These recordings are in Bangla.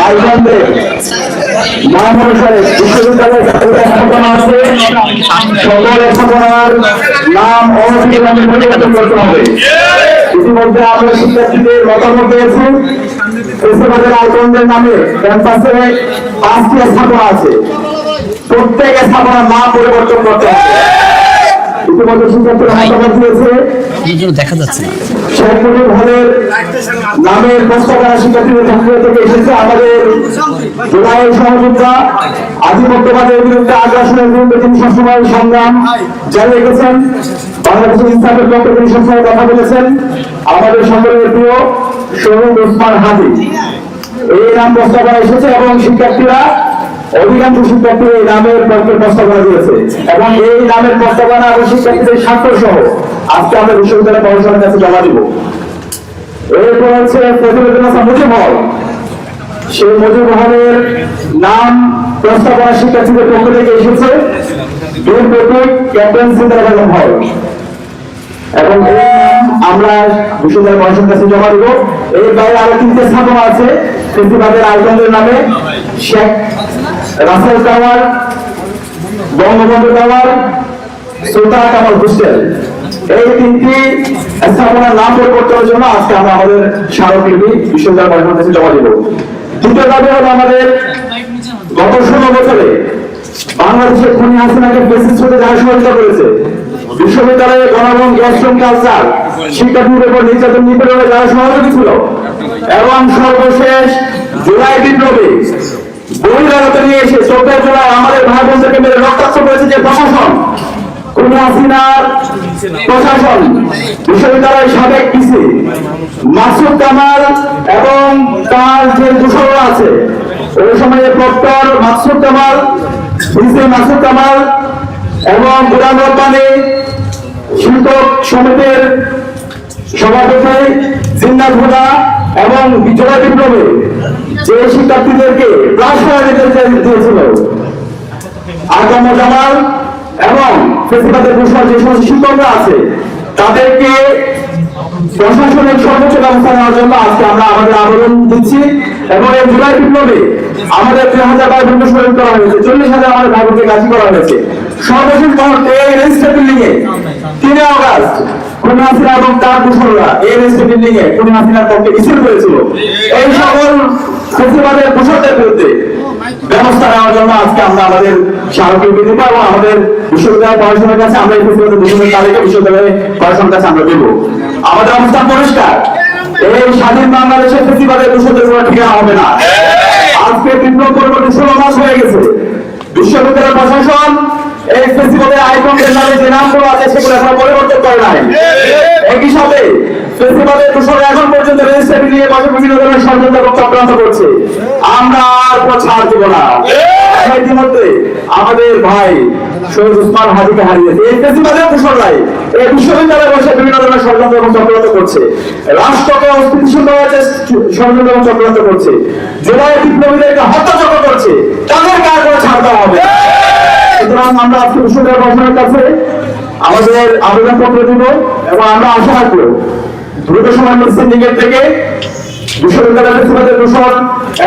আইকনদের নাম অনুসারে বিশ্ববিদ্যালয়ের স্থাপনা আছে, সকল স্থাপনার নাম অনতিবিলম্বে পরিবর্তন করতে হবে। ইতিমধ্যে আমরা শিক্ষার্থীদের মতামত পেয়েছি। পেশাগতের আইকনদের নামে ক্যাম্পাসে 5টি স্থাপনা আছে, প্রত্যেক স্থাপনার নাম পরিবর্তন করতে হবে। ইতিমধ্যে শিক্ষার্থীরা মতামত দিয়েছে। দেখা যাচ্ছে না শেখ মুজিব হলের নামের প্রস্তাবনা শিক্ষার্থীদের পক্ষ থেকে এসেছে। আমাদের জুলাইয়ের সহযোদ্ধা আধিপত্যবাদের বিরুদ্ধে আগ্রাসনের বিরুদ্ধে তিনি সবসময় সংগ্রাম জারি রেখেছেন। বাংলাদেশের ইসলামের পক্ষে তিনি সবসময় কথা বলেছেন। আমাদের সকলের প্রিয় শহীদ ওসমান হাদি এই নাম প্রস্তাবনা এসেছে এবং শিক্ষার্থীরা অধিকাংশ শিক্ষার্থী এই নামের পক্ষে প্রস্তাবনা দিয়েছে এবং এই নামের প্রস্তাবনা এবং শিক্ষার্থীদের স্বাক্ষর সহ আজকে আমরা বিশ্ববিদ্যালয় প্রশাসনের কাছে জমা দিব। এরপর হচ্ছে মুজিব হল। সেই মুজিব হলের নাম প্রস্তাবনা শিক্ষার্থীদের পক্ষ থেকে এসেছে ক্যাপ্টেন সিদ্ধার্থ বেগম হল এবং এই নাম আমরা বিশ্ববিদ্যালয় প্রশাসনের কাছে জমা দিব। এর বাইরে আরো 3টে স্থাপনা আছে প্রিন্সিপালের আইকনদের নামে শেখ রাসেল টাওয়ার, বঙ্গবন্ধু টাওয়ার, সুলতান কামাল হোস্টেল। এই 3টি স্থাপনার নাম পরিবর্তনের জন্য আজকে আমরা আমাদের স্মারকলিপি বিশ্ববিদ্যালয় প্রশাসনের কাছে জমা দিব। দ্বিতীয় দাবি হলো আমাদের গত 16 বছরে বাংলাদেশের খুনি হাসিনাকে ফ্যাসিস্ট হতে যারা সহযোগিতা করেছে, বিশ্ববিদ্যালয়ে গণভবন গ্যাস্ট্রুম কালচার শিক্ষার্থীদের উপর নির্যাতন নিপীড়নে যারা সহযোগী ছিল এবং সর্বশেষ জুলাই বিপ্লবে বহিরাগত নিয়ে এসে 14 জুলাই আমাদের ভাই বোনদেরকে মেরে রক্তাক্ত করেছে যে প্রশাসন, খুনি হাসিনার প্রশাসন, বিশ্ববিদ্যালয়ের সাবেক পিসি মাসুদ কামাল এবং তার যে দূষণরা আছে ওই সময়ে প্রক্টর মাসুদ কামাল, পিসি মাসুদ কামাল এবং বুড়ান রব্বানী, শিক্ষক সমিতির সভাপতি জিন্নাত হুদা এবং জুলাই বিপ্লবে যে শিক্ষার্থীদেরকে প্রাস করা দিয়েছিল আগাম জামাল এবং ফেসিবাদের ঘোষণা যে সমস্ত শিক্ষকরা আছে তাদেরকে প্রশাসনিক সর্বোচ্চ ব্যবস্থা নেওয়ার জন্য আজকে আমরা আমাদের আবেদন দিচ্ছি এবং এই জুলাই বিপ্লবে আমাদের 3000 ভাই বোনকে শহীদ করা হয়েছে, 40,000 আমাদের ভাই বোনকে গাছি করা হয়েছে। সর্বশেষ মুহূর্তে এই রেজিস্টার বিল্ডিং এ 3 আগস্ট খুনি হাসিনা এবং তার দূষণরা এই রেজিস্টার বিল্ডিং এ খুনি হাসিনার পক্ষে মিছিল করেছিল। এই সকল ফেসিবাদের দূষণের বিরুদ্ধে ব্যবস্থা নেওয়ার জন্য আজকে আমরা আমাদের স্মারকলিপি দিব এবং আমাদের বিশ্ববিদ্যালয় প্রশাসনের কাছে আমরা এই ফেসিবাদের দূষণের তালিকা বিশ্ববিদ্যালয় প্রশাসনের কাছে আমরা দেব। আমাদের অবস্থান পরিষ্কার, এই স্বাধীন বাংলাদেশের ফেসিবাদের দূষণের কোনো ঠিকানা হবে না। আজকে বিপ্লব পরবর্তী 16 মাস হয়ে গেছে, বিশ্ববিদ্যালয় প্রশাসন এই ফেসিবাদের আইকনদের নামে যে নামগুলো আছে সেগুলো এখন পরিবর্তন করে নাই। একই সাথে ফেসিবাদের দূষণ এখন পর্যন্ত রেজিস্ট্রি নিয়ে বসে বিভিন্ন ধরনের ষড়যন্ত্র এবং চক্রান্ত করছে। আমরা আর কোনো ছাড় দেব না। ইতিমধ্যে আমাদের ভাই শহীদ ওসমান হাদিকে হারিয়েছে এই ফেসিবাদের দূষণরাই এই বিশ্ববিদ্যালয়ে বসে বিভিন্ন ধরনের ষড়যন্ত্র এবং চক্রান্ত করছে, রাষ্ট্রকে অস্থিতিশীল করার ষড়যন্ত্র এবং চক্রান্ত করছে, জুলাই বিপ্লবীদেরকে হত্যাযজ্ঞ করছে, তাদেরকে আর কোনো ছাড় দেওয়া হবে। সুতরাং আমরা আজকে বিশ্ববিদ্যালয় প্রশাসনের কাছে আমাদের আবেদনপত্র দিব এবং আমরা আশা রাখবো দ্রুত সময় সিন্ডিকেট থেকে বিশ্ববিদ্যালয় ফেসিবাদের দূষণ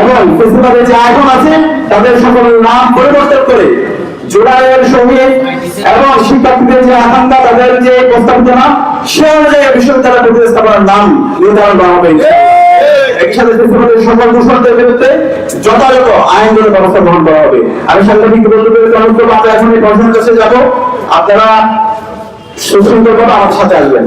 এবং ফেসিবাদের যে আইকন আছে তাদের সকলের নাম পরিবর্তন করে জুলাইয়ের শহীদ এবং শিক্ষার্থীদের যে আকাঙ্ক্ষা তাদের যে প্রস্তাবিত নাম সে অনুযায়ী বিশ্ববিদ্যালয় প্রতিস্থাপনার নাম নির্ধারণ করা হবে। একসাথে ফেসিবাদের সকল দূষণদের বিরুদ্ধে যথাযথ আইনগত ব্যবস্থা গ্রহণ করা হবে। আমি সাংবাদিক বন্ধুদের অনুরোধ করবো আমরা এখন এই প্রশাসনের কাছে যাবো, আপনারা সুশৃঙ্খলভাবে আমার সাথে আসবেন।